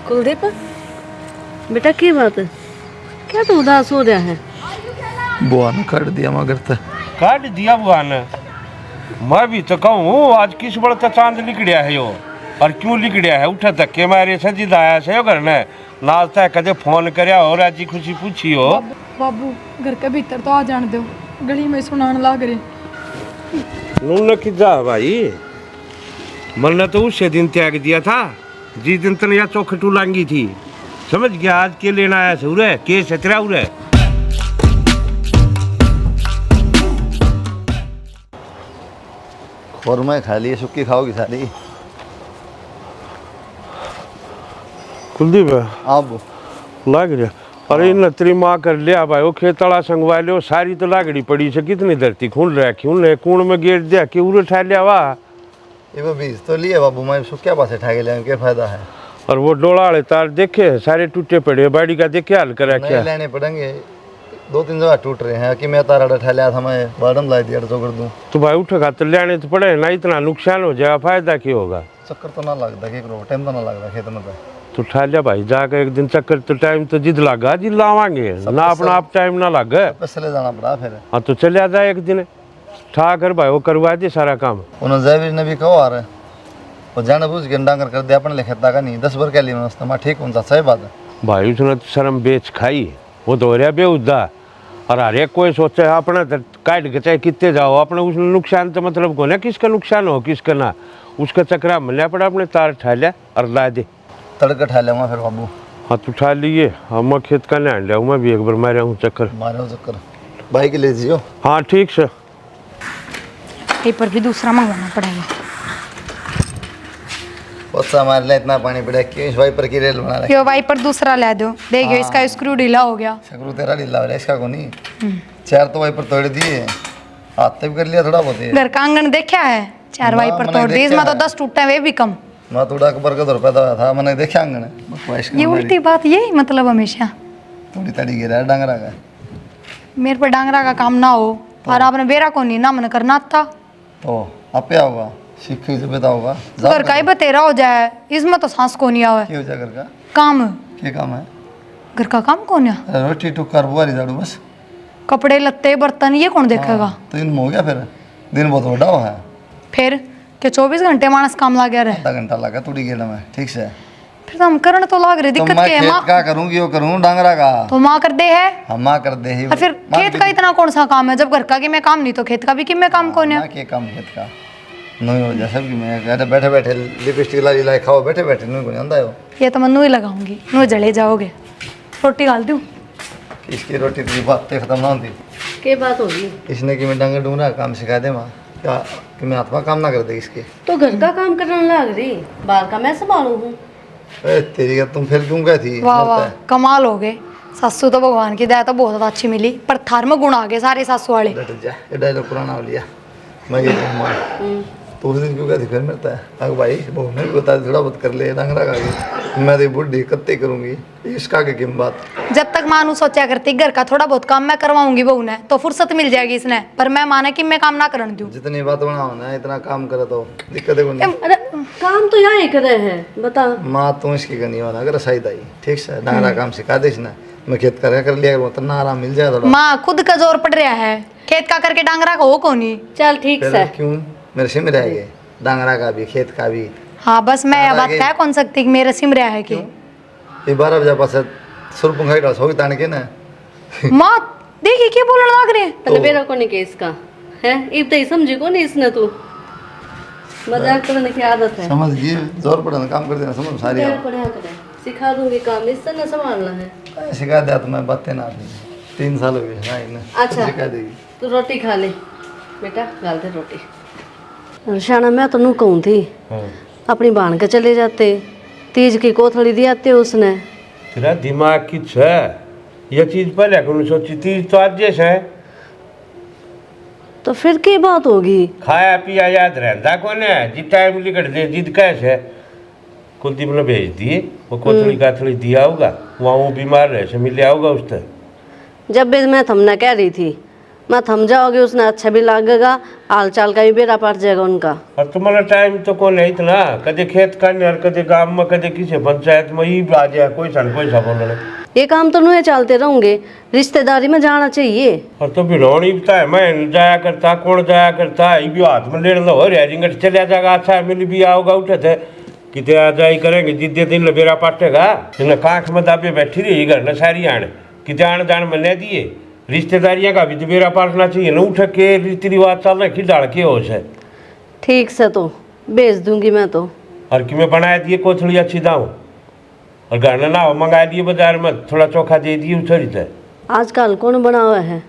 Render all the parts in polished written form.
कुलदीप बेटा की बात है, क्या तू उदास हो रहा है? बुआ ने काट दिया मगर तो काट दिया बुआ ने। मैं भी तो कहूँ आज किस बड़ा तो चांद लिकड़िया है यो, और क्यों लिकड़िया है? उठे धक्के मारे से जिद आया से घर ने नाश्ता कदे फोन करया हो राजी खुशी पूछी हो। बाबू घर के भीतर तो आ जान दो, गली में सुनान लाग रहे। नून किजा भाई, मैंने तो उसे दिन त्याग दिया था जिस दिन तन या चौखटू लांगी थी। समझ गया आज के लेना आया सूरे के सतरा उरे। खोरमा खा लिए, सुक्की खाओगी सारी? कुलदीप अब लाग रहा। अरे इन तेरी माँ कर लिया भाई, वो खेतड़ा संगवा लियो सारी तो लागड़ी पड़ी से कितनी धरती खून रहा खून कूण में गेट दिया कि उरे ठा लिया वाह। ये बीज तो लिए बाबू, मैं सुक्या पासे ठा के लिया, क्या फायदा है? और वो डोला वाले तार देखे सारे टूटे पड़े, बाड़ी का देखे हाल करा क्या? लेने पड़ेंगे, 2-3 जगह टूट रहे हैं कि मैं तारा ठा लिया था, मैं बाडम ला दिया तो कर दूं। तो भाई उठेगा तो लेने तो पड़े ना, इतना नुकसान हो जाएगा फायदा क्या होगा? चक्कर तो ना लगता कि टाइम तो ना लगता खेत में तो ठा लिया भाई जाकर एक दिन चक्कर तो टाइम तो जिद लगा जिद लावांगे ना, अपना आप टाइम ना लगे चले जाना पड़ा फिर। हाँ तो चले जाए एक दिन ठा कर भाई, वो करवा दे सारा काम। उन्होंने जयवीर ने भी कहो आ रहे वो जाने बुझ के डांगर कर दिया अपन लिखता का नहीं 10 बार के लिए मस्त मैं ठीक हूँ, सही बात है भाई। उसने तो शर्म बेच खाई, वो तो हो रहा बेउदा। और हर एक कोई सोचे अपना तो काट के चाहे कितने जाओ अपने, उसने नुकसान तो मतलब को ना किसका नुकसान हो किसका ना, उसका चक्रा मिलना पड़ा अपने तार ठा लिया और ला दे तड़का ठा लिया फिर बाबू। हाँ तू उठा लिए, हाँ मैं खेत का नहीं लिया मैं भी एक बार मारा हूँ चक्कर। मारे चक्कर भाई के ले जियो। हाँ ठीक से। पेपर भी दूसरा मंगवाना पड़ेगा। बच्चा हमारे लिए इतना पानी पड़ा क्यों इस वाइपर की रेल बना रहे? यो वाइपर दूसरा ला दो, देखियो इसका स्क्रू ढीला हो गया। स्क्रू तेरा ढीला हो रहा है, इसका को नहीं। 4 तो वाइपर तोड़ दिए, हाथ भी कर लिया थोड़ा बहुत। घर का आंगन देखा है, 4 वाइपर तोड़ दिए, इसमें तो 10 टूटे वे भी कम। मैं थोड़ा अकबर का दौर पैदा हुआ था, मैंने देखा आंगन। ये उल्टी बात यही मतलब हमेशा थोड़ी तड़ी गिरा है डांगरा का। मेरे पर डांगरा का काम ना हो और आपने बेरा को नहीं ना मन करना था तो आप होगा सीखी से बेटा होगा घर का ही बतेरा हो जाए, इसमें तो सांस को नहीं आवे। क्या हो जाए घर का काम? क्या काम है? घर का काम कौन है? रोटी टुक्कर बुआरी झाड़ू बस। कपड़े लत्ते बर्तन ये कौन देखेगा? तो इन हो गया फिर दिन बहुत बड़ा हुआ है फिर के 24 घंटे मानस काम लगा रहे। आधा घंटा लगा थोड़ी गेला में ठीक से। फिर तो हम करने तो लाग रहे, दिक्कत क्या है? माँ क्या करूंगी वो करूँ डांगरा का तो माँ कर दे है, हम माँ कर दे ही। और फिर खेत का इतना कौन सा काम है? जब घर का कि मैं काम नहीं तो खेत का भी कि मैं काम कौन है? के काम खेत का नहीं हो जाए सब की मैं कहते बैठे बैठे लिपस्टिक लाई लाई खाओ बैठे बैठे नहीं को आंदा हो। ये तो मैं नू ही लगाऊंगी, नू जले जाओगे। रोटी डाल दूं? इसकी रोटी की बात तो खत्म ना होती। क्या बात होगी? इसने कि मैं डांगर डूंगरा काम सिखा दे माँ क्या कि मैं हाथ में काम ना कर दे इसके। तो घर का काम करने लग रही, बाहर का मैं संभालू हूँ। तेरी का तुम फिर क्यों गई थी? वाह वाह कमाल हो गए। सासू तो भगवान की दया तो बहुत अच्छी मिली, पर थार में गुण आ गए सारे सासू वाले। ये डायलॉग पुराना हो लिया। मैं ये तो उस दिन क्यों गई थी फिर मिलता है अगर भाई बहू ने भी बता थोड़ा बहुत कर ले डांगरा का मैं तो बुढ़ी कत्ते करूंगी इसका की बात। जब तक मानू सोचा करती घर का थोड़ा बहुत काम मैं करवाऊंगी बहू ने तो फुर्सत मिल जाएगी इसने, पर मैं माने कि मैं काम ना करने दूं। जितनी बात बनाओ ना इतना काम करे तो दिक्कत है कोई। अरे काम तो यहाँ ही करे हैं, बता। माँ तू इसकी करनी वाला अगर सही दाई ठीक से डांगरा काम सिखा दे ना, मैं खेत कर लिया उतना आराम मिल जाए थोड़ा। माँ खुद का जोर पड़ रहा है, खेत का करके डांगरा का हो कौन? चल ठीक से। क्यों मेरे सिम रह गए डांगरा का भी खेत का भी। हाँ बस मैं यह बात कह कौन सकती कि मेरा सिम रहा है कि 12 बजे पास सुरपुंखाई डाल सोगी ताने के ना। माँ देखिए क्या बोलने लग रहे हैं। तने बेरा को नहीं के इसका है इब तो समझी को नहीं इसने, तू मजाक करने की आदत है। समझ गई जोर पड़ा काम कर देना समझ सारी पढ़ा करे सिखा दूंगी काम, इससे ना संभालना है। सिखा दिया तो मैं बातें ना आती 3 साल हो गए। अच्छा सिखा देगी तू रोटी खा ले बेटा, गाल दे रोटी। शाना मैं तो नू कहूँ थी अपनी बहन के चले जाते, तीज की कोथड़ी दी आते उसने। तेरा दिमाग किच है, ये चीज पहले कौन सोची? तीज तो आज जैसे है तो फिर की बात होगी? खाया पिया याद रहता कौन है? जिस टाइम लिकट दे जिद कैसे कुलदीप ने भेज दिए, वो कोथड़ी काथड़ी दिया होगा, वहाँ वो बीमार रहे से मिले होगा उससे। जब भी मैं थमना कह रही थी मैं थम जाओगे उसने अच्छा भी लगेगा, हाल चाल का भी बेड़ा पड़ जाएगा उनका। और तुम्हारा टाइम तो कौन है इतना, कदे खेत करने और कदे गांव में, कदे किसी पंचायत में ही आ जाए कोई सन कोई सा बोलने। ये काम तो नहीं चलते रहेंगे, रिश्तेदारी में जाना चाहिए। और तो भिड़ौन ही बता है, मैं जाया करता, कौन जाया करता है, भी हाथ में लेने लो रिंगट चलिया जाएगा। अच्छा मिल भी आओगा उठे थे कितने आ जाई करेंगे, जिद्दे दिन लबेरा पाटेगा इन्हें कांख में दाबे बैठी रही घर न सारी आने कितने आने जान मने दिए। रिश्तेदारियां का भी तो बेरा पाटना चाहिए न, उठ के रीति रिवाज चल रहे खिलाड़ के हो से। ठीक से तो भेज दूंगी मैं तो। और कि मैं बनाया दिए कोथड़ी अच्छी दाऊँ और घर ना हो मंगा दिए बाजार में, थोड़ा चोखा दे दिए उछड़ी थे। आजकल कौन बना हुआ है,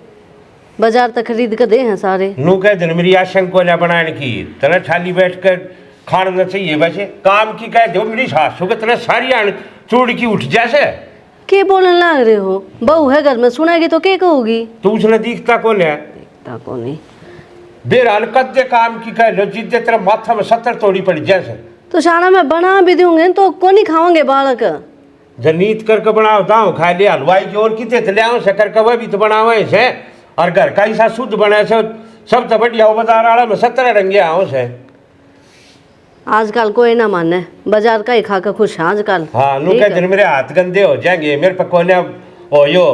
बाजार तक खरीद कर दे हैं सारे। नू कह दिन मेरी आशंक को बनाने की तेना खाली बैठ कर खाना चाहिए, वैसे काम की कह दो मेरी सासू के तेना सारी आन चूड़ की उठ जैसे। के बोलने लग रहे हो, बहू है घर में, सुनेगी तो क्या कहोगी। तू उसने दिखता कौन है, दिखता कौन नहीं। बेरान कद्दे काम की कह लो जिद्दे तेरा माथा में 70 तोड़ी पड़ी जैसे। तो शाना में बना भी दूंगे तो कौन ही खाओगे बालक। जनीत करके बनाओ दाऊ खा लिया हलवाई की और कितने ले आओ से करके वह भी तो बनावे से। और घर का ही सा शुद्ध बने से सब तो बढ़िया हो, बाजार वाला में 70 रंगे आओ से। आजकल कोई ना माने, बाजार का ही खा कर खुश है आजकल। हाँ नू कह दिन मेरे हाथ गंदे हो जाएंगे, मेरे पर कोने हो यो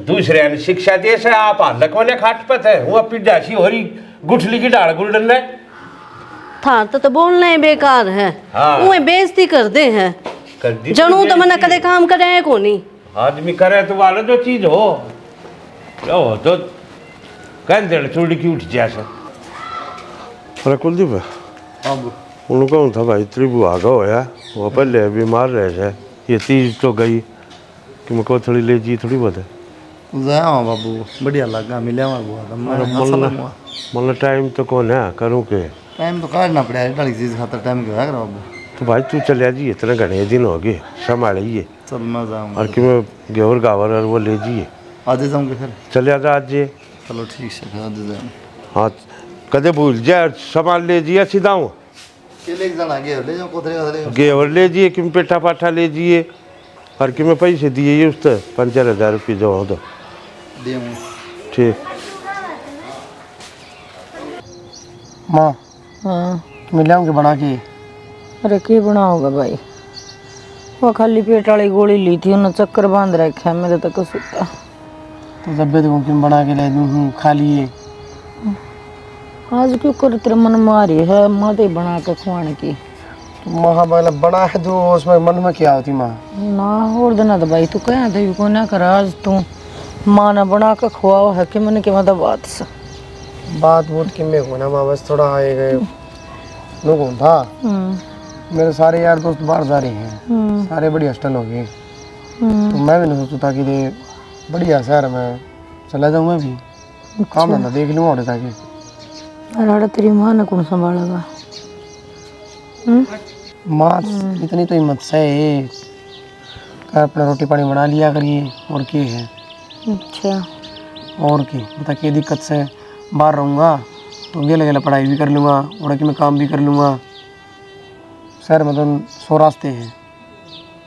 दूसरे ने शिक्षा दे से आप हाथ कोने खाट पत है वो पिडासी हो रही गुठली की डाल गुलडन ने था तो बोलना ही बेकार है। हाँ। वो बेइज्जती कर दे हैं कर दी जनू तो मना कदे काम करे है को नहीं। आदमी करे तो वाला जो चीज हो क्या हो तो कंधे चूड़ी की उठ जैसे। अरे कुलदीप अब उनको कौन था भाई त्रिभु आगा होया वो पहले बीमार रहे थे, ये तीज तो गई कि मैं थोड़ी ले जी थोड़ी बहुत है। जाया हूँ बाबू, बढ़िया लगा मिले हुआ मतलब टाइम तो कौन है करूँ के टाइम तो काटना पड़ा है, डाली चीज़ खातर टाइम क्यों है बाबू। तो भाई तू चले जी, इतने घने दिन हो गए संभालिए। चल मैं जाऊँगा और कि मैं गेहूर गावर और वो ले जाइए, आज जाऊँगे फिर। चले जा आज ये। चलो ठीक है फिर आज जाऊँ। हाँ कदे भूल जाए सामान ले जाइए सीधा हूँ के ले जाना ले जाओ कोथरे गेहूर ले जाइए कि पेठा पाठा ले जाइए और कि मैं पैसे दिए उस तो 5,000 रुपये जो हो तो दे ठीक। माँ हाँ मिले होंगे बना के। अरे के बनाओगा भाई, वो खाली पेट वाली गोली ली थी, उन्हें चक्कर बांध रखा है मेरे तक सुता। तो जब भी देखो क्यों बना के ले दूँ खा लिए। आज क्यों कर तेरे मन मारी है माते बना के खुआने की। माँ बना है जो उसमें मन में क्या होती माँ। ना और दिन तो भाई तू कह दे को ना कर, आज तू माँ ने बना के खुआओ है कि मन के मतलब बात से बात बहुत कि मैं ना माँ, बस थोड़ा आए गए लोगों था। मेरे सारे यार दोस्त बाहर जा रहे हैं, सारे बड़ी हॉस्टल हो गए। तो मैं भी नहीं सोचता कि ये बढ़िया शहर में चला जाऊँ मैं भी, काम धंधा देख लूँगा और ताकि। अरे तेरी माँ ने कौन संभालेगा। माँ इतनी तो हिम्मत से है कर अपना रोटी पानी बना लिया करिए और क्या है। अच्छा और क्या बता क्या दिक्कत से बाहर रहूँगा तो गेले गेले पढ़ाई भी कर लूँगा और कि मैं काम भी कर लूँगा। शहर में तो 100 रास्ते हैं।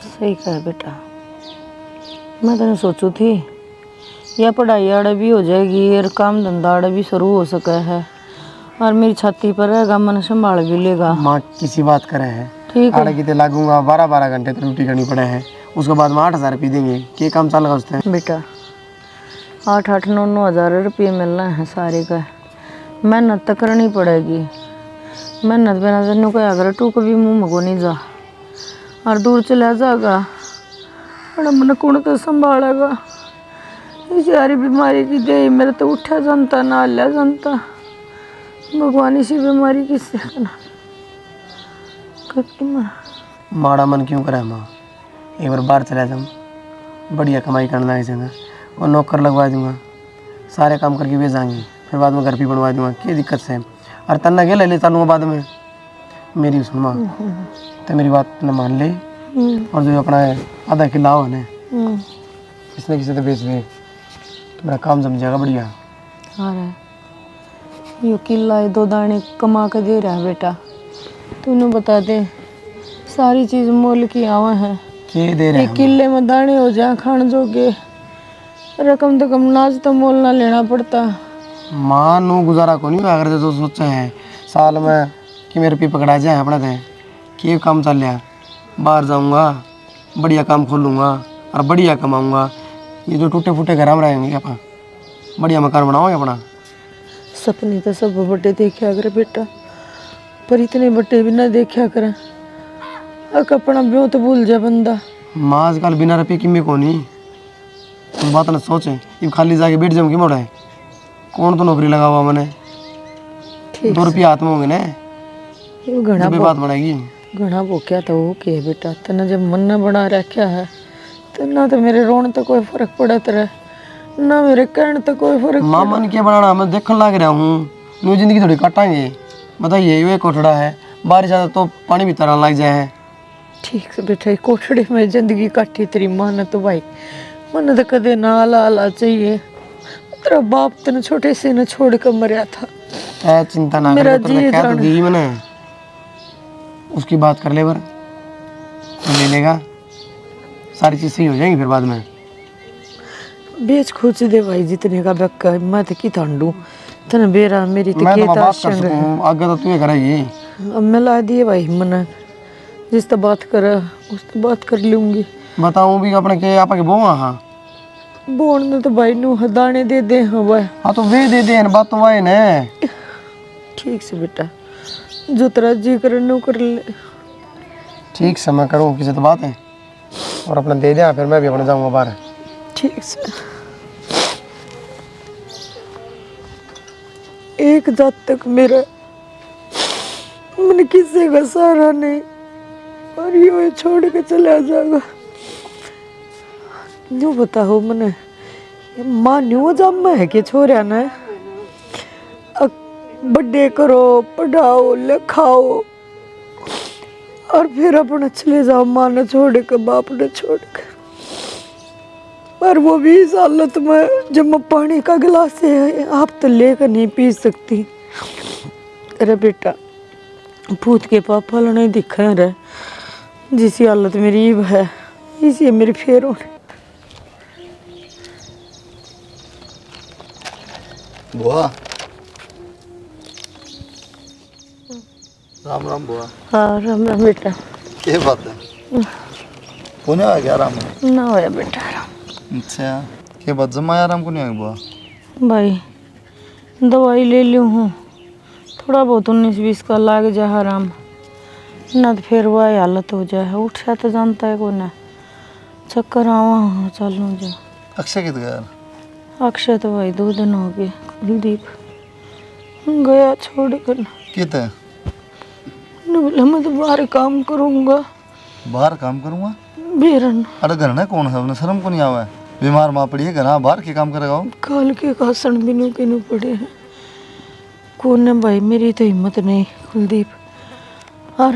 सही कहा बेटा, मैं तो सोचू थी यह पढ़ाई आड़े भी हो जाएगी और काम धंधा आड़े भी शुरू हो सका है और मेरी छाती पर रहेगा, मन संभाल भी लेगा। माँ किसी बात करे है ठीक है। आड़े कितने लागूंगा 12-12 घंटे तो ड्यूटी करनी पड़े है, उसके बाद में 8,000 रुपये देंगे। क्या काम चल रहा उससे बेटा 8-8, 9-9 हज़ार रुपये मिलना है सारे का, मेहनत तो करनी पड़ेगी। मेहनत बिना तेनों क्या अगर तू कभी मुँह मगो नहीं जा और दूर चला जाएगा बड़ा मन कौन तो संभालेगा। इस सारी बीमारी की दे मेरे तो उठा जानता ना हल्ला जानता, भगवान इसी बीमारी किससे माड़ा मन क्यों करे माँ। एक बार बाहर चला जाऊँ, बढ़िया कमाई करना है जगह और नौकर लगवा दूँगा, सारे काम करके भेज जाएंगे, फिर बाद में घर भी बनवा दूँगा। क्या दिक्कत से और तन्ना के ले लेता लूँगा बाद में। मेरी सुन माँ तो मेरी बात न मान ले और जो अपना आधा किला हो ने किसने किसी तो बेच दे तो मेरा काम जम जाएगा बढ़िया। हाँ यो किला 2 दाने कमा के दे रहा है बेटा, तूने बता दे सारी चीज़ मोल की आवा है। के दे रहे हैं किले में दाने हो जाए खान जोगे रकम तो कम नाज तो मोल ना लेना पड़ता। माँ नू गुजारा को नहीं हुआ करते तो सोचा है साल में कि मेरे पे पकड़ा जाए अपने थे कि काम चल रहा, बाहर जाऊंगा, बढ़िया काम खोलूंगा और बढ़िया कमाऊंगा। ये जो टूटे फूटे घर में रहेंगे अपना बढ़िया मकान बनाओगे अपना। सपने तो सब बड़े देखा करे बेटा, पर इतने बड़े भी ना देखा करे। अक अपना ब्यों तो भूल जा बंदा। माँ आजकल बिना रुपये की में कोनी तुम बात ना सोचे, ये खाली जाके बैठ जाऊँ कि मोड़ा है कौन तो नौकरी लगा हुआ मैंने, 2 रुपये हाथ में होंगे ना ये घना जब बात बढ़ेगी। घना भूख्या तो वो के बेटा, तना जब मन न बना रखा है तो ना तो मेरे रोने तो कोई फर्क पड़त रहे, ना मेरे कहने तो कोई फर्क। माँ मन क्या बनाना, मैं देखने लग रहा हूँ न्यू जिंदगी थोड़ी काटांगे। बताइए ये कोठड़ा है, बारिश आता तो पानी भी तरह लग जाए। ठीक से बेटा, ये कोठड़े में जिंदगी काटी तेरी माँ ने तो भाई, मन तो कदे ना आला चाहिए। तेरा बाप तेने छोटे से न छोड़ कर मरा था। ऐ चिंता ना मेरा कर, जी क्या तो जान। दी मैंने, उसकी बात कर ले बर, ले लेगा सारी चीज सही हो जाएंगी फिर बाद में। बेच खोच दे भाई जितने का बक्का, मैं तो की ठंडू तने बेरा मेरी तो मैं तो केता बात कर संग है। सकूं, आगे तो तू ही करेगी। अब मैं ला दिए भाई मन, जिस तो बात कर उस तो बात कर लूंगी। बताऊं भी अपने के आपा के बोआ। हाँ बोन ने तो भाई नू दाने दे दे। हाँ भाई हाँ तो वे दे दे बात तो वाए ने। ठीक से बेटा, जो तेरा जी करे नू कर ले। ठीक से मैं करूँ किसी तो बात है, और अपना दे दिया फिर मैं भी अपने जाऊंगा बाहर। ठीक से एक जात तक मेरा मन किसी का सहारा नहीं, और ये छोड़ के चला जाएगा। न्यू बताओ मने, माँ न्यू जब मैं है कि छोरिया ने बर्थडे करो, पढ़ाओ लिखाओ और फिर अपना चले जाओ, माँ ने छोड़ के बाप ने छोड़ के। पर वो भी इस हालत में जब मैं पानी का गिलास है आप तो लेकर नहीं पी सकती। अरे बेटा भूत के पापा नहीं दिखा रे, जिस हालत मेरी है इसी मेरी फेर होने। बुआ राम राम बुआ। हाँ राम राम बेटा। ये बात है पुणे आ गया आराम है। ना होया बेटा आराम। अच्छा के बात जमा आराम को नहीं आया बुआ। भाई दवाई ले लूँ हूँ, थोड़ा बहुत 19-20 का लाग जा आराम, ना तो फिर वह हालत हो जाए। उठा तो जानता है कौन है, चक्कर आवा चलूँ जा। अक्षय कित गया। अक्षय तो भाई 2 दिन हो गए, कुलदीप गया छोड़ कर। कित है बोला मैं तो बाहर काम करूँगा। बाहर काम करूँगा। बेरन अरे घर में कौन है, अपने शर्म को नहीं आवा है, बीमार माँ पड़ी है घर, हाँ बाहर के काम करेगा वो। काल के कासन बिनू के नु पड़े हैं। कौन है भाई, मेरी तो हिम्मत नहीं कुलदीप। और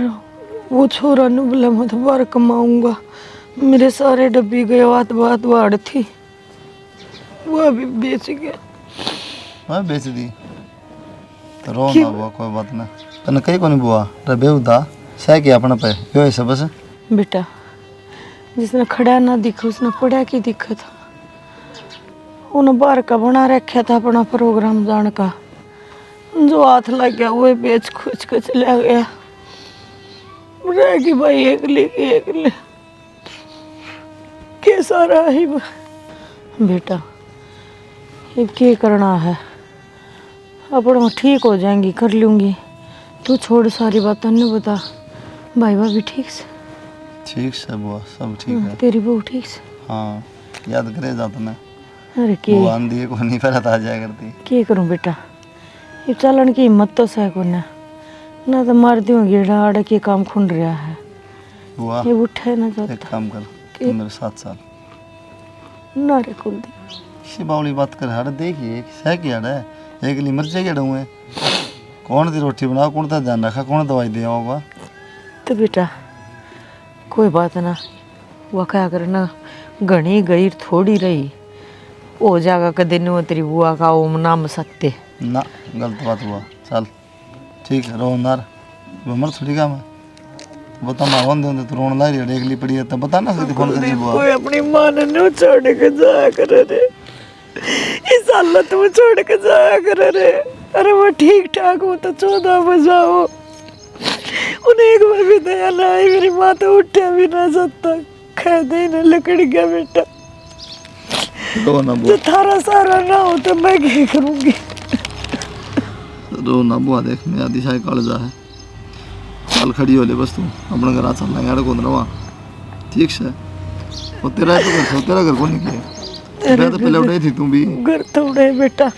वो छोरा नु बोला मैं तो बाहर कमाऊंगा, मेरे सारे डब्बी गए, बात बात वाड़ थी वो अभी बेच गया। मैं बेच दी तो रो ना बुआ, कोई बात ना। तने कहीं को नहीं बुआ रबे उदा सह के अपना पे यो ऐसा बस। बेटा जिसने खड़ा ना दिखा उसने पढ़ा की दिखा था। उन्हें बाहर का बना रखा था अपना प्रोग्राम जान का, जो हाथ लग गया वो बेच खोज के चला गया। रहेगी भाई एकली के सारा ही बेटा। ये क्या करना है, अपना ठीक हो जाएंगी कर लूँगी। तू छोड़ सारी बातें नहीं बता। भाई भाभी ठीक से। ठीक से बुआ सब ठीक है। तेरी बहू ठीक से। हाँ याद करे जाता मैं। अरे बुआ आंधी को नहीं पर आ जाया करती। क्या करूं बेटा, ये चलन की हिम्मत तो सह को ना तो मार दूँ गेड़ा आड़ के काम खुंड रहा है। बुआ ये उठा ना जाता। एक काम कर तू मेरे 7 साल ना रे कुलदीप किसी बावली बात कर हर देखिए सह की हड़ है, एक ली मर्चे के डूँ कौन सी रोटी बनाओ, कौन सा ध्यान रखा, कौन दवाई दिया होगा। तो बेटा कोई बात ना, वह क्या करना घनी गई थोड़ी रही हो जाएगा कदे नु तेरी बुआ का ओम नाम सकते ना। गलत बात हुआ चल ठीक है रो नार मर थोड़ी का मैं बता मावन दे तो रोन ला रही है, एकली पड़ी है तब बता ना सकती फोन करके बुआ। कोई अपनी मां ने छोड़ के जाया करे रे। इस हालत में छोड़ के जाया कर। अरे वो ठीक ठाक हो तो 14 बजा हो, उन्हें एक बार भी दया ना आई। मेरी माँ तो उठा भी ना सकता, खा दे ना लकड़ गया बेटा। रो ना जो बुआ, थारा सारा ना हो तो मैं क्या करूँगी। रो ना बुआ, देख मैं आदि शायद कालजा है, चल खड़ी हो ले बस, तू अपने घर चल लेंगे अड़ कौन रवा, ठीक से। वो तेरा है तो घर से, तेरा घर कौन नहीं किया, मैं तो पहले उठाई थी तू भी, घर तो उड़े बेटा,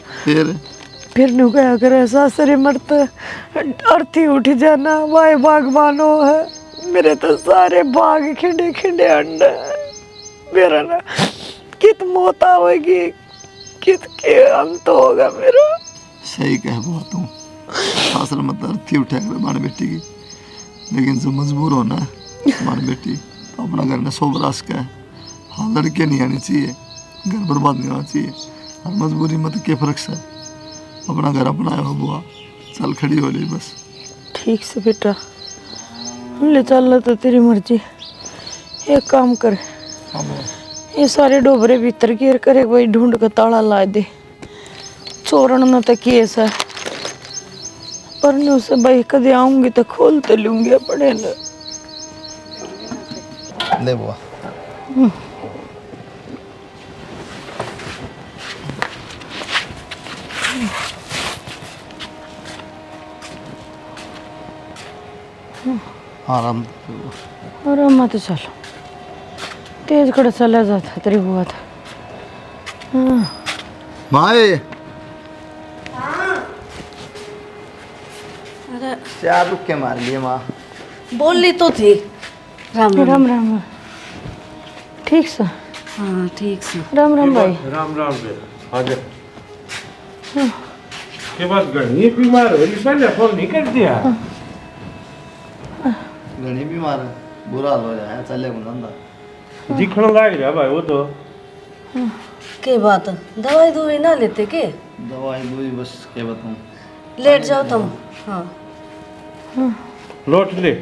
फिर नु क्या करे सासरे मरते अर्थी उठ जाना। वाए बागबानो है मेरे तो सारे बाग खिंडे खिंडे अंडे। मेरा ना कित मौत आवेगी, कित के अंत होगा मेरा। सही कह बुआ तू, सासर मत अर्थी उठा कर मार बेटी की, लेकिन जो मजबूर होना है मार बेटी तो अपना घर में 100 बरस का है। हाँ लड़के नहीं आनी चाहिए, घर बर्बाद नहीं होना चाहिए, और मजबूरी मत के फर्क से अपना घर अपनाया हो बुआ, चल खड़ी हो रही बस। ठीक से बेटा, ले चल तो तेरी मर्जी। एक काम कर, हाँ बुआ, ये सारे डोबरे भीतर गिर कर एक भाई ढूंढ के ताला ला दे। चोरन न तो केस है, पर न उसे भाई कदे आऊंगी तो खोल तो लूंगी अपने न। ले बुआ। आराम से बुआ। और मत चलो, तेज खड़ा चला जाता तेरी बुआ था। माए अरे चार रुक के मार लिए माँ। बोली तो थी। राम राम। राम राम। ठीक से। हाँ ठीक से। राम राम भाई। राम राम बे आ जा। के बाद गणी बीमार हो, इस पहले फोन नहीं कर दिया। घनी बीमार है, बुरा हाल हो जाए, चले धंधा दिखने लग रहा भाई वो तो। के बात दवाई दुवाई ना लेते के? दवाई दूई बस क्या बताऊँ। लेट जाओ तुम। हाँ लौट ले,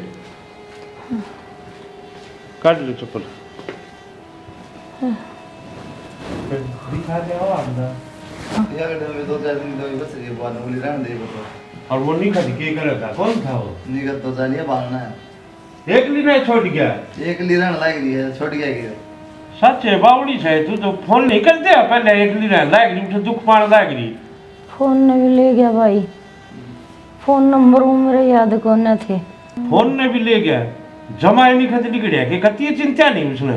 काट ले चप्पल। दिखा दे आओ अंदर। यार में 2-4 दिन दवाई बस ये बात बोली रहने दे बतो। और वो नहीं खाती के करे था, कौन था वो? निकल तो जानिए बालना है, एक ली नहीं छोड़ गया। एक लीरण लाग रही है, छोड़ गया कि सच है बावड़ी है, तू तो फोन नहीं कर दिया पहले। एक ली लाग रही, मुझे दुख मार लाग रही। फोन ने भी ले गया भाई, फोन नंबर वो मेरे याद को न थे। फोन ने भी ले गया, जमा ही नहीं खत निकलिया कि कती चिंता नहीं उसने।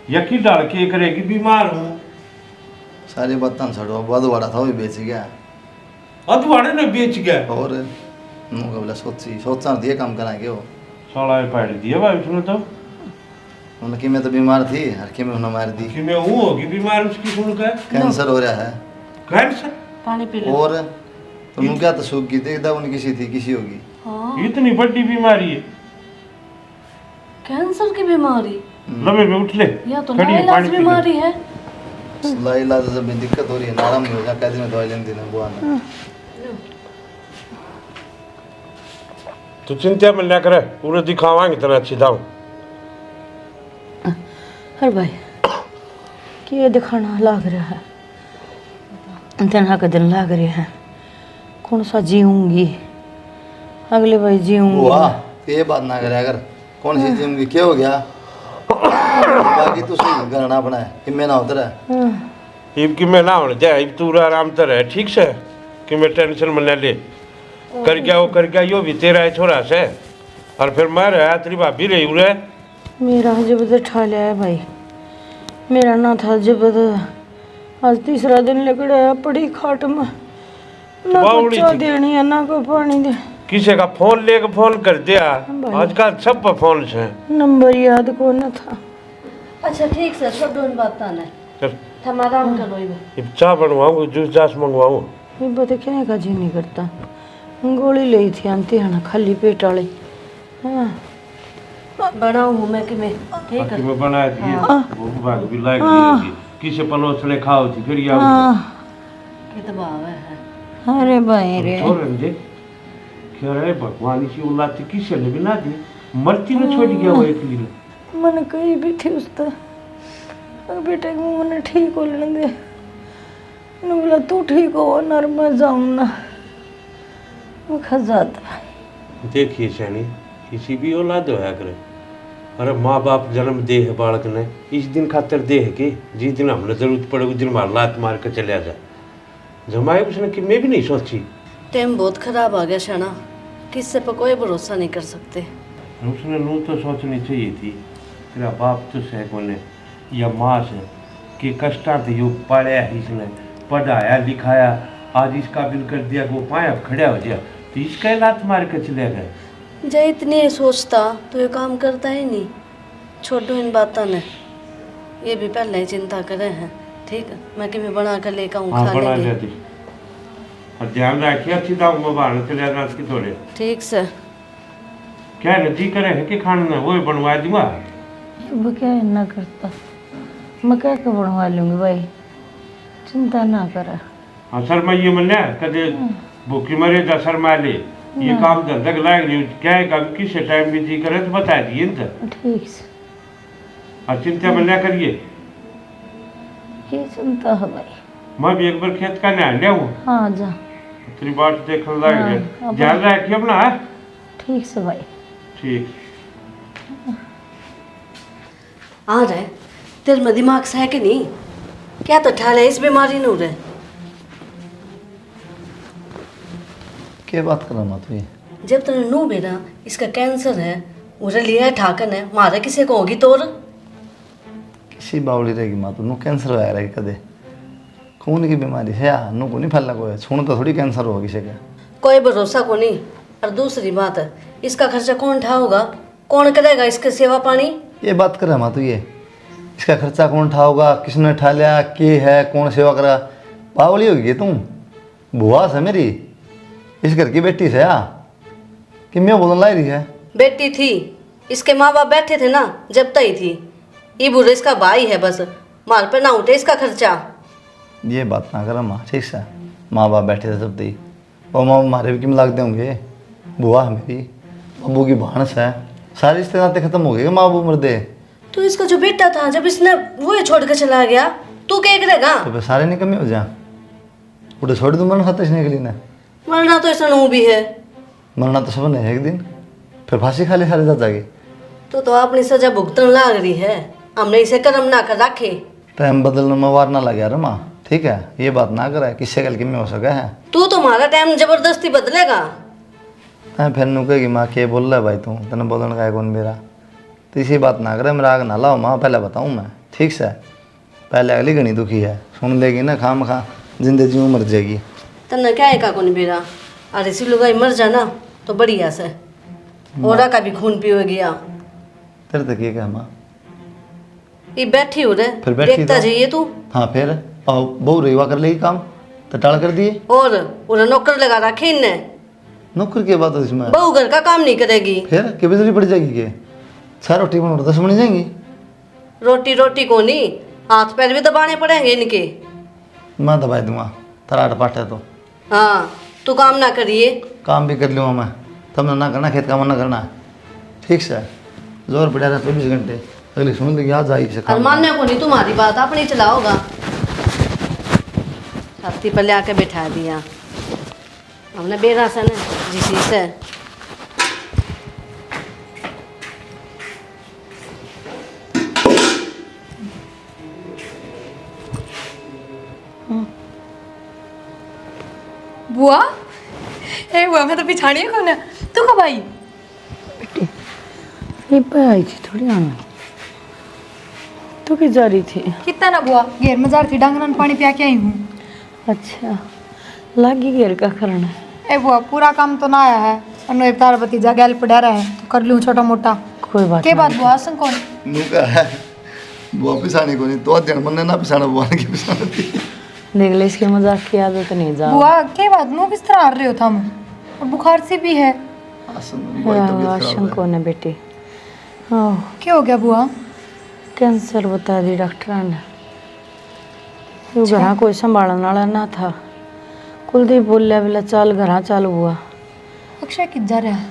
यकी डाल के करेगी बीमार हूँ। सारी बातें छोड़ो, बदवाड़ा था वो भी बेच गया अधवाड़े ने बेच गया। और नु कबला सोचा दिए काम कराएंगे वो साला पाड़ दिया भाई उसने तो। उन्हें कि मैं तो बीमार थी, हर कि मैं उन्हें मार दी। कि मैं हूँ होगी बीमार उसकी सुन कर। कैंसर हो रहा है। कैंसर? पानी पी लो। और तुम क्या तो सूख गई थी, एकदम उनकी किसी थी किसी होगी। हाँ इतनी बड़ी बीमारी है। कैंसर की बीमारी? लबे में उठ ले। या तो खड़ी है, नाइलाज पानी पी ले। बीमारी है। इलाज जब भी दिक्कत हो रही है, आराम नहीं हो जाए, कैदी में दवाई लेने देना बुआ ने। तू चिंता में ना करे, पूरे दिखावांगे तेरा अच्छी दाव। अरे भाई ये दिखाना लाग रहा है, दिन का दिन लाग रहे हैं। कौन सा जीऊंगी अगले भाई जीऊंगी। बुआ ये बात ना करे, अगर कौन सी जिंदगी क्या हो गया बाकी तू सही करना अपना है कि मैं ना उतर है। इब कि मैं ना होने जाए, इब तू आराम तर है ठीक से, कि मैं टेंशन में न ले। कर गया वो कर गया, यो भी तेरा है छोरा से। और फिर मैं रहा तेरी भाभी रही उरे। मेरा जब ठा लिया है भाई, मेरा ना था जब आज तीसरा दिन लेकर आया पड़ी खाट में, ना बावड़ी कुछ चाह थी। देनी है ना कोई पानी दे। किसी का फोन लेके फोन कर दिया, आजकल सब पर फोन से। नंबर याद को न था। अच्छा ठीक से छोड़ो इन बातें ने। चल हम आराम करो इब। इब चाय बनवाऊँ, जूस जास मंगवाऊँ। ये बता क्या का जी नहीं करता। गोली ली थी आंटी है ना खाली पेट वाली। हाँ बनाऊँ हूँ मैं कि मैं ठीक बाकी है। मैं बना दिए, वो भाग भी लाग दी किसे पनोसले खाओ थी फिर या कितना है। अरे भाई रे छोड़ दे। क्या रे भगवान की औलाद थी, किसे ने भी ना दी, मरती में छोड़ गया वो एक लिए। मन कहीं भी थी उस तरह बेटे को मन ठीक हो लेने दे। मैंने बोला तू ठीक हो नर मैं जाऊँ ना, मैं खा जाता। देखिए सैनी, किसी भी औलाद होया करे, अरे माँ बाप जन्म दे है बालक ने, इस दिन खातर दे है कि जिस दिन हमने जरूरत पड़े उस दिन मार लात मार के चलिया जाए। जमाए उसने कि मैं भी नहीं सोची। टाइम बहुत खराब आ गया शाना, किससे पर कोई भरोसा नहीं कर सकते। उसने नू तो सोचनी चाहिए थी, तेरा बाप तो सह कोने या माँ से कि कष्टा से योग पाया है इसने, पढ़ाया लिखाया, आज इस काबिल कर दिया कि वो पाया खड़ा हो गया, तो इसका लात मार के चले गए। जय इतनी सोचता तो ये काम करता ही नहीं। छोड़ो इन बातों ने, ये भी पहले ही चिंता करे हैं। ठीक है, मैं कि बना कर लेकर आऊँ, हाँ खा बना लेंगे। देती, और ध्यान रखिए अच्छी दाम में बाहर चले रात की थोड़े। ठीक से। क्या है जी करे है कि खाना वो बनवा दूंगा। वो क्या ना करता, मैं क्या क्या बनवा लूँगी भाई, चिंता ना कर। हाँ सर मैं ये मन कदे भूखी मरे जा सर मैं ले ये काम धंधा लायक नहीं क्या है काम किस टाइम भी जी करे तो बता दिए ना। ठीक से। और चिंता मन ना करिए, ये चिंता है भाई। मैं भी एक बार खेत का नहा लिया हूँ। हाँ जा। तेरी बात देख लायक हाँ, ध्यान रखिए अपना। ठीक से भाई। ठीक। आ रहे तेरे में दिमाग से है कि नहीं? क्या तो ठाल है इस बीमारी नू रे? क्या बात कर रहा तू ये? जब तेरे नू बेरा इसका कैंसर है, उसे लिया ठाकन है, मारे किसे को होगी तोर? किसी बावली रहेगी माँ तू, नु कैंसर होया रहेगी कदे, खून की बीमारी है या नु को नहीं फैलना कोई, छूण तो थोड़ी कैंसर हो किसी का। कोई भरोसा को नहीं। और दूसरी बात है, इसका खर्चा कौन उठाओगा? कौन करेगा इसके सेवा पानी? ये बात कर रहा माँ तू ये, इसका खर्चा कौन उठाओगा, किसने उठा लिया, के है कौन सेवा करा? बावली होगी तुम, बुआ से मेरी इस घर की बेटी से या कि मैं बोलने लाई रही है? बेटी थी, इसके माँ बाप बैठे थे ना जब तक ही थी। ये बुरे इसका भाई है, बस मार पे ना उठे इसका खर्चा। ये बात ना कर माँ, ठीक से माँ बाप बैठे थे सब दी और माँ मारे भी किम लागते होंगे, बुआ है मेरी, अबू की भानस है, सारे रिश्ते नाते खत्म हो गए माँ बाप मर दे। तो इसका जो बेटा था जब इसने वो छोड़ के चला गया, तू क्या करेगा? तो फिर सारे निकम्मे हो जा, उठे छोड़ दूँ मरना खाता इसने के लिए ना, मरना तो ऐसा नू भी है। मरना तो सबने है एक दिन, फिर फांसी खा ले सारे साथ जाके। तो अपनी सजा भुगतन लाग रही है, हमने इसे कर्म ना कर रखे। टाइम बदलने में वार ना लगे रे माँ, ठीक है ये बात ना करे, किससे कल किम में हो सका है। तू तुम्हारा टाइम जबरदस्ती बदलेगा। हाँ फिर नु कहेगी माँ के बोल रहा है भाई तू, तेने बोलने का है कौन मेरा, तो इसी बात ना करे, मेरा आग ना लाओ माँ, पहले बताऊँ मैं, ठीक से पहले अगली घनी दुखी है, सुन लेगी ना खाम खा जिंदगी जी मर जाएगी। तन्ने क्या है का कौन बेरा? अरे सी लुगाई मर जाना तो बढ़िया से, औरा का भी खून पियो गया। तेरे तक ये क्या माँ, ये बैठी हो रे, फिर बैठी देखता तो? जाइए तू। हाँ फिर आओ बहु रेवा कर लेगी काम, तो टाल कर दिए। और नौकर लगा रखे इनने, नौकर की बात है इसमें, बहू घर का काम नहीं करेगी। फिर के बिजली पड़ जाएगी के, सारा रोटी बना 10 बन जाएंगी। रोटी रोटी को नहीं, हाथ पैर भी दबाने पड़ेंगे इनके। मैं दबाई दूंगा, तराट पाट है तो। हाँ तू काम ना करिए। काम भी कर लूँगा मैं, तुमने ना करना, खेत काम ना करना, ठीक से जोर पड़ा रहा 24 घंटे, अगली सुन लेगी आज आई से और काम। मानने को नहीं तुम्हारी बात, अपनी चलाओगा। छाती पर ले आके बैठा दिया हमने बेरा से ना जिसी से। बुआ, ए बुआ मैं तो पिछाड़ी है कौन है, तू कब आई? ये पे आई थी थोड़ी आना, तू की जा रही थी? कितना ना बुआ, घेर में जा रही थी, डांगरन पानी पिया के आई हूँ। अच्छा लागी घेर का करना। ए बुआ पूरा काम तो ना आया है, और तार भतीजा गैल पड़ा रहा है तो कर लूँ छोटा मोटा। कोई बात के बात बुआ संग कौन? नु का है बुआ पिसाने को नहीं, तो अध्ययन मन ने ना पिसाना, बुआ ने के पिसाना थी। देख ले इसके मजाक की आदत नहीं जा। बुआ के बात मुँह किस तरह आ रहे हो थम, और बुखार से भी है। आशन कौन है बेटी? ओह क्या हो गया बुआ? कैंसर बता दी डॉक्टर ने, वो घर कोई संभालने वाला ना था। कुलदीप बोलिया बोला चल घर चल हुआ। अक्षय किध जा रहा है?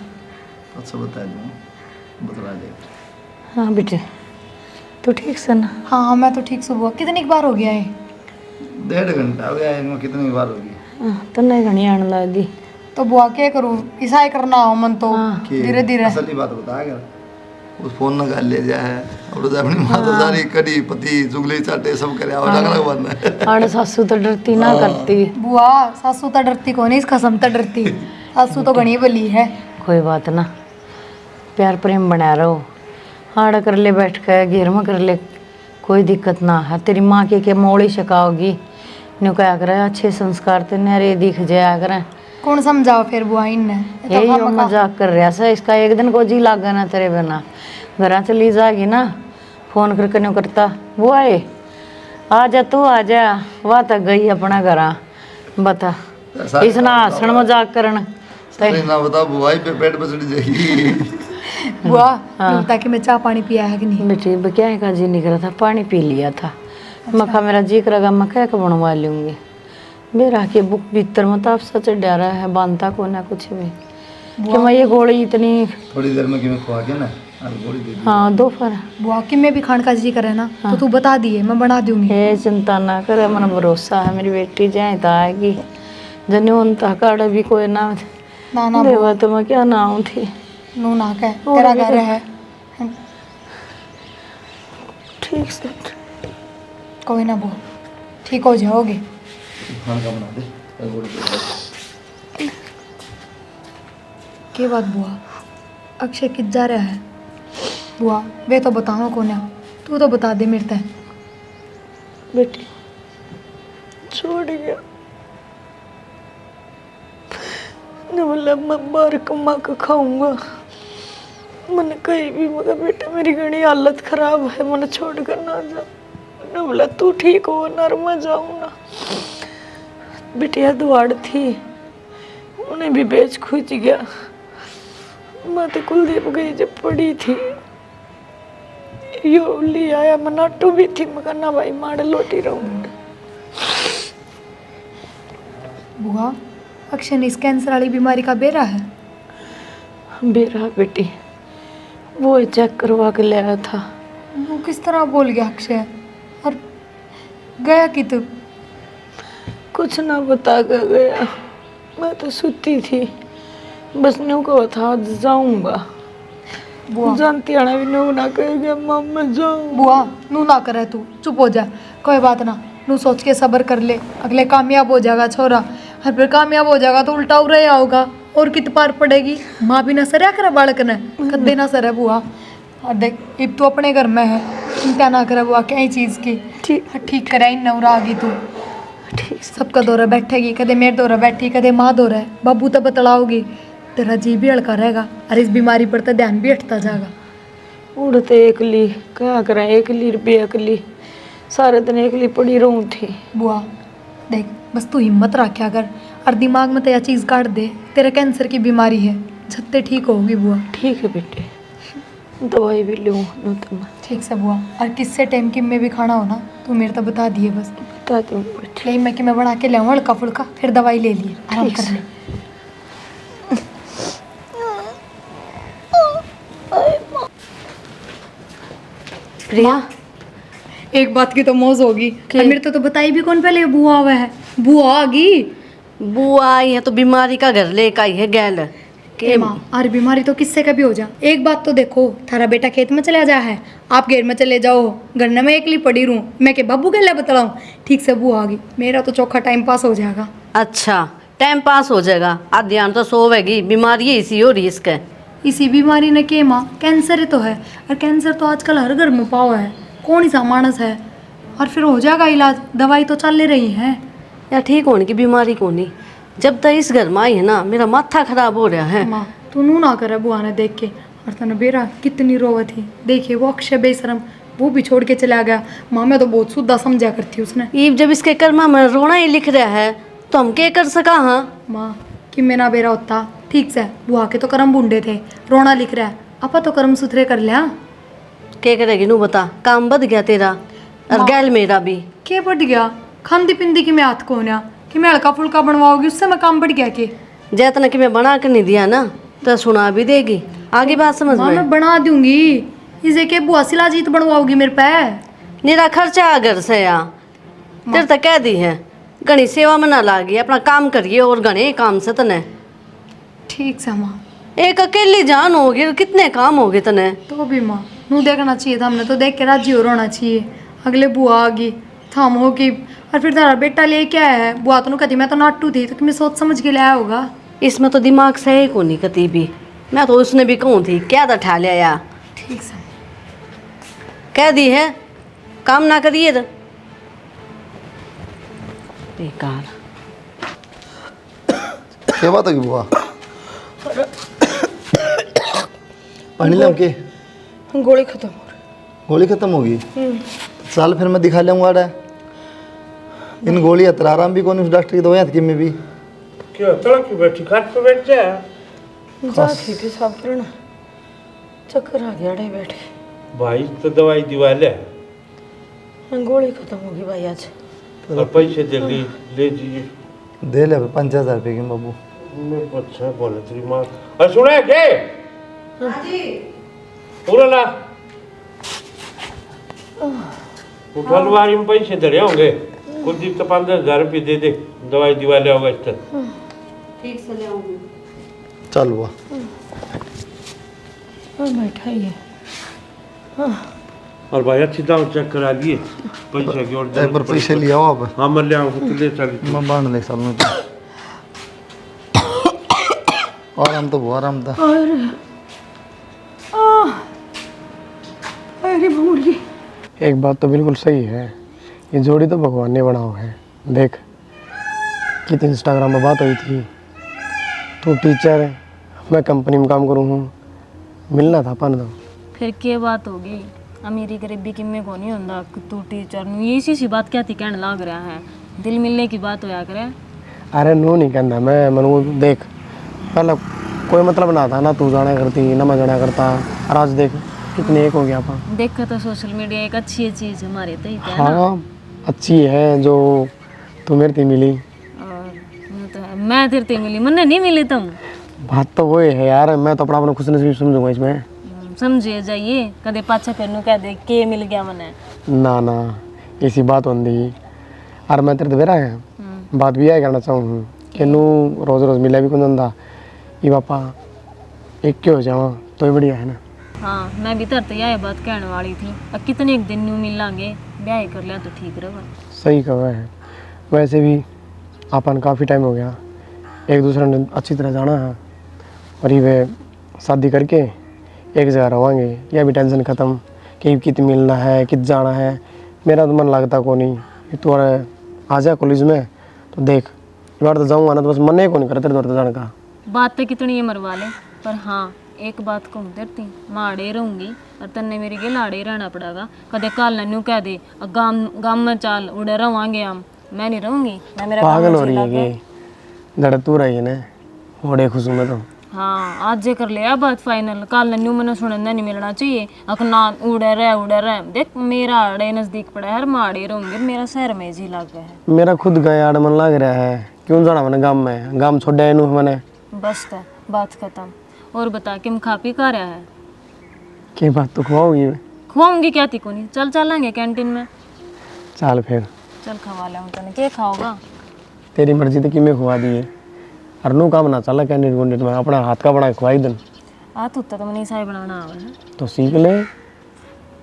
अच्छा बता दूँ, बता देगा। हाँ बेटे तो ठीक से ना? हाँ मैं तो ठीक से बुआ। कितनी बार हो गया है? 1.5 घंटा हो गया, इनमें कितनी बार होगी? तो नहीं घनी आने लगी। तो बुआ क्या करूँ, ईसाई करना हो मन तो कि धीरे धीरे। असली बात बता कर, उस फोन न कर ले जाए और तो अपनी माँ तो सारी कड़ी पति चुगली चाटे सब करे और अलग अलग बात है। आड़े सासू तो डरती ना करती। बुआ सासू तो डरती कौन है, इसका कसम तो डरती। सासू तो घनी बली है। कोई बात ना, प्यार प्रेम बना रहो। आड़ा कर ले बैठ कर, घेर में कर ले, कोई दिक्कत ना है। तेरी माँ के मोड़ी शिकाओगी, न्यू क्या करे, अच्छे संस्कार ते नरे दिख जाया करें। कौन समझाओ फिर बुआ इनने? यही यो मजाक कर रहा सा, इसका एक दिन को जी लागा ना तेरे बिना। घर चली जाएगी ना, फोन करके न्यू करता, वो आए आ जा, तू आ जा, वह तक गई अपना घर। बता इसना हसन मजाक करन अरे ना बता बुआ ही पे पेट पे चढ़ जाएगी। बुआ ताकि मैं चाय पानी पिया है कि नहीं? बेटी क्या का जी निकला था, पानी पी लिया था। मखा मेरा जी करेगा, मैं क्या बनवा लूँगी। मेरा के बुक भीतर में तो आप सच डरा है, बांधता को ना कुछ भी कि मैं ये गोली इतनी थोड़ी देर में कि मैं खुआ के ना गोली दे दी। हाँ दोपहर। बुआ कि मैं भी खान का जी करे ना तो तू बता दिए, मैं बना दूंगी। ये चिंता ना करे, मन भरोसा है मेरी बेटी जाए तो आएगी। जन्यून तक भी कोई ना ना ना देवा तो मैं क्या ना आऊँ थी। नू ना कह, तेरा घर है। ठीक से कोई ना बुआ, ठीक हो जाओगे। खाना का बना दे गोली दे। के बात बुआ, अक्षय किस जा रहा है? बुआ वे तो बताओ कौन है, तू तो बता दे मेरे तय। बेटी छोड़ गया न, मतलब मैं बाहर कमा के खाऊंगा। मैंने कहीं भी मगर बेटा मेरी घनी हालत खराब है, मैंने छोड़ कर ना जा। न बोला तू ठीक हो ना, मैं जाऊँ ना। बिटिया द्वाड़ थी, उन्हें भी बेच खुच गया। मैं तो कुलदीप गई जब पड़ी थी, यो ले आया, मैं नाटो भी थी, मगर ना भाई माड़ लोटी रहूँ। बुआ अक्षय ने इस कैंसर वाली बीमारी का बेरा है? बेरा बेटी, वो चेक करवा के ले आया था। वो किस तरह बोल गया अक्षय, और गया कि तू? कुछ ना बता कर गया, मैं तो सुती थी, बस न्यू को था जाऊंगा। जानती आना भी न्यू ना कह गया माँ मैं जाऊँ। बुआ नू ना करे, तू चुप हो जा, कोई बात ना। नू सोच के सब्र कर ले, अगले कामयाब हो जाएगा छोरा। और फिर कामयाब हो जाएगा तो उल्टा उड़ रहा होगा, और कित पार पड़ेगी। माँ भी ना सरया करे बालक ने, कदे ना सरे बुआ। और देख इब तू अपने घर में है, चिंता ना करे बुआ कई चीज़ की। ठीक करे इन नवरा आगी तू, ठीक सबका दौरा बैठेगी, कदे मेरे दौरा बैठी, कदे माँ दौरा है, बाबू तो बतलाओगी, तेरा जी भी हल्का रहेगा और इस बीमारी पर तो ध्यान भी हटता जाएगा। उड़ते एकली क्या करें, एकली रुपये एकली, सारे दिन एकली पड़ी रहूँ थी। बुआ देख बस तू हिम्मत रखा कर और दिमाग में तो यह चीज़ काट दे, तेरा कैंसर की बीमारी है, झत्ते ठीक होगी बुआ। ठीक है बेटे, दवाई भी लूँ तुम। ठीक से बुआ, और किससे टाइम की में भी खाना हो ना तू मेरे तो बता दिए बस। बता दूँ बेटे। ले मैं कि मैं बना के ले हल्का फुल्का, फिर दवाई ले लिए, आराम कर ले। प्रिया एक बात की तो मौज होगी, मेरे तो बताई भी कौन पहले बुआ हुआ है। बुआ आ गई, बुआ आई है तो बीमारी का घर लेकर आई है गैल के माँ। अरे बीमारी तो किससे कभी हो जा। एक बात तो देखो, थारा बेटा खेत में चला जा है, आप घेर में चले जाओ, गन्ने में एकली पड़ी रहूं, मैं के बाबू के लिए बतलाऊं। ठीक से बुआ आ गई, मेरा तो चौखा टाइम पास हो जाएगा। अच्छा टाइम पास हो जाएगा, आध्यान तो सोवेगी, बीमारी इसी हो रही इसके। इसी बीमारी ने के माँ कैंसर तो है, और कैंसर तो आजकल हर घर में पावा है, कौन ही सा मानस है। और फिर हो जाएगा इलाज, दवाई तो चल ले रही है। या ठीक होने की बीमारी को नहीं, जब तक इस घर में आई है ना मेरा माथा खराब हो रहा है। माँ तू नू ना करे बुआ ने देख के, और तना बेरा कितनी रोवत थी, देखिए वो अक्षय बेशरम वो भी छोड़ के चला गया। माँ मैं तो बहुत शुद्धा समझा करती उसने। ईब जब इसके कर्मा में रोना ही लिख रहा है तो हम क्या कर सका। हाँ माँ कि मेरा बेरा होता ठीक से, बुआ के तो कर्म बूंदे थे, रोना लिख रहा है, अपा तो कर्म सुथरे कर लिया। क्या करेगी नू बता, काम बद गया तेरा और गैल मेरा भी। के बढ़ गया, खांदी पिंदी की मैं हाथ को ना कि मैं हल्का फुल्का बनवाओगी, उससे मैं काम बढ़ गया के। जैतना कि मैं बना कर नहीं दिया ना तो सुना भी देगी, आगे बात समझ माँ में। मैं बना दूंगी, इसे के बुआ सिला जीत बनवाओगी मेरे पे। मेरा खर्चा घर से या तेरे तो कह दी है घनी सेवा में ना लागी, अपना काम करिए और घने काम से तने। ठीक से माँ। एक अकेली जान होगी और कितने काम होगे तने। तो भी माँ नू देखना चाहिए था, हमने तो देख के राजी हो रोना चाहिए। अगले बुआ आ गई थाम होगी और फिर तारा बेटा ले क्या है, बुआ तो कहती मैं तो नाटू थी, तो कि मैं सोच समझ के लाया होगा। इसमें तो दिमाग सही को नहीं कती भी। मैं तो उसने भी कहूँ थी क्या था ठा लिया या ठीक से कह दी है काम ना करिए तो बेकार। क्या बात होगी बुआ? पानी लाऊं के? गोली खत्म हो रही। गोली खत्म होगी? चल फिर मैं दिखा लूँगा आड़ा। इन गोली अतर आराम भी कौन उस डॉक्टर की दवाई कि में भी क्यों तड़क क्यों बैठी खाट पे बैठ जा। जा ठीक है साहब करना, चक्कर आ गया डे बैठे। भाई तो दवाई दिवा ले गोली खत्म होगी भाई आज। और पैसे दे ले जी दे ले 5000 रुपये की बाबू। मैं अच्छा बोले तेरी माँ। अरे सुने के पूरा ला उठा लुआरी में पैसे धरे होंगे। कुलदीप तो 5000 रुपये दे दे, दवाई दिवा ले होगा इस तरह। ठीक से ले आऊंगी। चल बुआ बैठा ही है। और भाई अच्छी दाव चेक करा लिए पैसे की और एक बार पैसे ले आओ अब। हाँ मैं ले आऊँ तो ले चल। मैं बांध ले सब में आराम तो बुआ आराम था। अरे भूली। एक बात तो बिल्कुल सही है, ये जोड़ी तो भगवान ने बनाओ है। देख कितनी इंस्टाग्राम में बात हुई थी, तू टीचर है मैं कंपनी में काम करूँ हूँ, मिलना था अपन तो। फिर क्या बात होगी, अमीरी गरीबी कि में को नहीं होंदा तू टीचर नु ये सी बात क्या थी कहने लग रहा है, दिल मिलने की बात होया करे। अरे नो नहीं कहना मैं मनु देख पहले कोई मतलब ना था ना, तू जाना करती ना मैं जाना करता, और आज देख कितने एक हो गया अपन। देखा तो सोशल मीडिया एक अच्छी चीज़ हमारे तो ही है ना। हाँ अच्छी है जो तू मेरे से मिली, और मैं तेरे से मिली, मन्ने नहीं मिली तुम। बात तो वो है यार, मैं तो अपना खुशनसीब समझूंगा इसमें। समझे जाइए कदे पाछा करनू कह दे के मिल गया मने ना ना ऐसी बात होती। और मैं तेरे बेरा है बात भी यह करना चाहूँ कि नू रोज़ रोज़ मिला भी कौन था, ये पापा एक के हो जावा तो ही बढ़िया है ना। हाँ मैं भी तरते यह बात कहने वाली थी, अब कितने एक दिन नू मिलांगे ब्याह कर लिया तो ठीक रहेगा। सही कहा है, वैसे भी अपन काफ़ी टाइम हो गया एक दूसरे ने अच्छी तरह जाना है, और ये शादी करके एक जगह रहोगे, यह भी टेंशन ख़त्म कि कित मिलना है कित जाना है। मेरा तो मन लगता को नहीं, तू आ जा कॉलेज में तो देख बार तो जाऊँगा ना तो बस मन ही को नहीं करते तेरे जाने का। बात तो कितनी है मरवा ले, पर हाँ एक बात कहूँ तेरती माड़े रहूँगी और तन्ने मेरी के लाड़े रहना पड़ेगा। कदे काल नू कह दे गाम में चाल उड़े रहोगे हम, मैं नहीं रहूँगी। मैं मेरा पागल हो रही है कि जड़ तू रही है ना बड़े खुश हूँ मैं तो। हाँ आज जे कर लिया बात फाइनल, काल नू मैंने सुनने नहीं मिलना चाहिए। अक ना उड़े रह देख मेरा आड़े नज़दीक पड़ा है, माड़े रहूँगे मेरा शहर में जी लग गया है। मेरा खुद का यार मन लग रहा है, क्यों जाना मैंने गाँव में, गाँव छोड़ा नू मैंने। बस तो बात खत्म। और बता किम खा पी का रहा है? क्या बात तो खुआऊंगी मैं? खुआऊंगी क्या थी को नहीं, चल चलेंगे कैंटीन में। चल फिर चल खवा ले तने, क्या खाओगा? तेरी मर्जी तो कि मैं खुआ दी है, और नू काम ना चला कैंडिडेट वोंडेट में अपना हाथ का बना खुआई दिन। आ तू तो मनी साई बनाना आवे है तो सीख ले।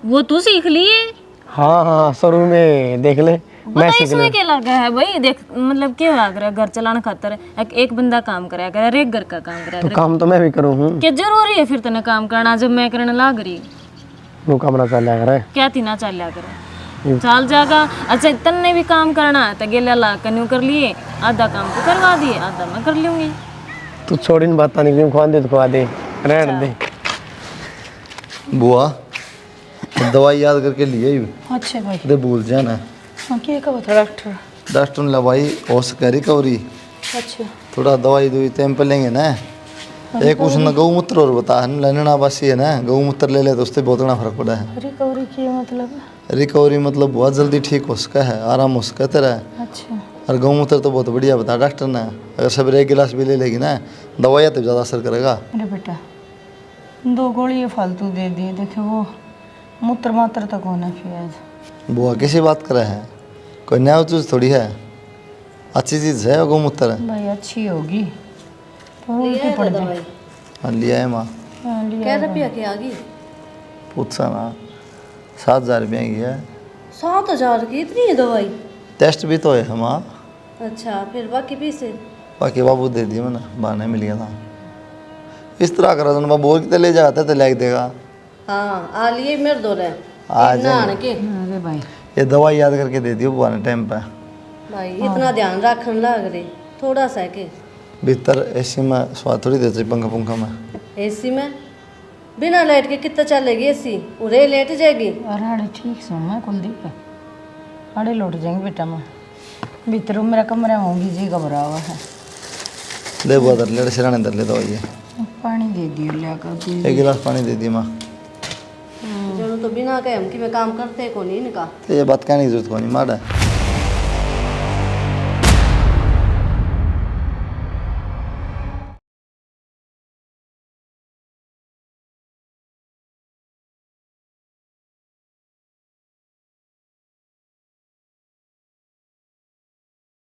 वो तू सीख लिए? हाँ हाँ शुरू में देख ले मैं सीख इसमें क्या लगा है भाई, देख मतलब क्या लग रहा है घर चलाने खातर एक बंदा काम कराया करे, एक घर का काम कराया तो करे। काम तो मैं भी करूँ हूँ। क्या जरूरी है फिर तने काम करना जब मैं करने लग रही? नू काम ना चल करे क्या थी ना चल करे चाल जागा। अच्छा तन्ने भी काम करना है तो गेला ला कन्यू कर लिए, आधा काम तो करवा दिए आधा मैं कर लूंगी। तू छोड़ इन बात नहीं, क्यों खुआ दे तो खुआ दे, रहने दे। बुआ दवाई याद करके लिए अच्छा भाई। दे भूल जाना। हाँ क्या कहा था डॉक्टर? डॉक्टर ने दवाई हो सके रिकवरी, अच्छा थोड़ा दवाई दुई टाइम पे लेंगे ना। एक उसने गौमूत्र और बता लेना बासी है ना, गौमूत्र ले ले तो उससे बहुत बड़ा फर्क पड़ा है। रिकवरी की मतलब? रिकवरी मतलब बहुत जल्दी ठीक हो सका है, आराम हो सका तेरा। अच्छा और गौमूत्र तो बहुत बढ़िया बता डॉक्टर ने, अगर सब एक गिलास भी ले लेगी ना दवाइयाँ तो ज़्यादा असर करेगा। अरे बेटा 2 गोली फालतू दे दिए, देखे वो मूत्र मात्र तक होना फिर। बुआ किसी बात करे है, कोई नया चीज़ थोड़ी है, अच्छी चीज़ है गौमूत्र है। भाई अच्छी होगी पर उल्टी पड़ जाए। हाँ लिया है माँ। क्या रुपया की आ गई? पूछा ना, 7,000 रुपये की है। 7,000 की इतनी है दवाई? टेस्ट भी तो है माँ। अच्छा, फिर बाकी पैसे? बाकी बाबू दे दिए मैंने, बहाने मिल गया था। इस तरह करा था बाबू, और कितने ले जाता तो लग देगा। हाँ, आ लिए मेरे दो रहे आ नहाने के। अरे भाई ये दवाई याद करके दे दियो बहाने टाइम पे। भाई इतना ध्यान रखने लग रहे, थोड़ा सा के भीतर एसी में स्वाद थोड़ी देते पंखा पंखा में। एसी में बिना लाइट के कितना चलेगी एसी? उरे लेट जाएगी। अरे अरे ठीक से मैं कुलदीप अरे लौट जाएंगे बेटा। मैं भीतर मेरा कमरा होंगी जी घबरा हुआ है। ले वो दर ले सिराने दर ले दवाई है। पानी दे दियो लेकर। एक गिलास पानी दे दी माँ। जो तो बिना कहे हम कि मैं काम करते को नहीं इनका। तो ये बात कहने की जरूरत को नहीं मारा।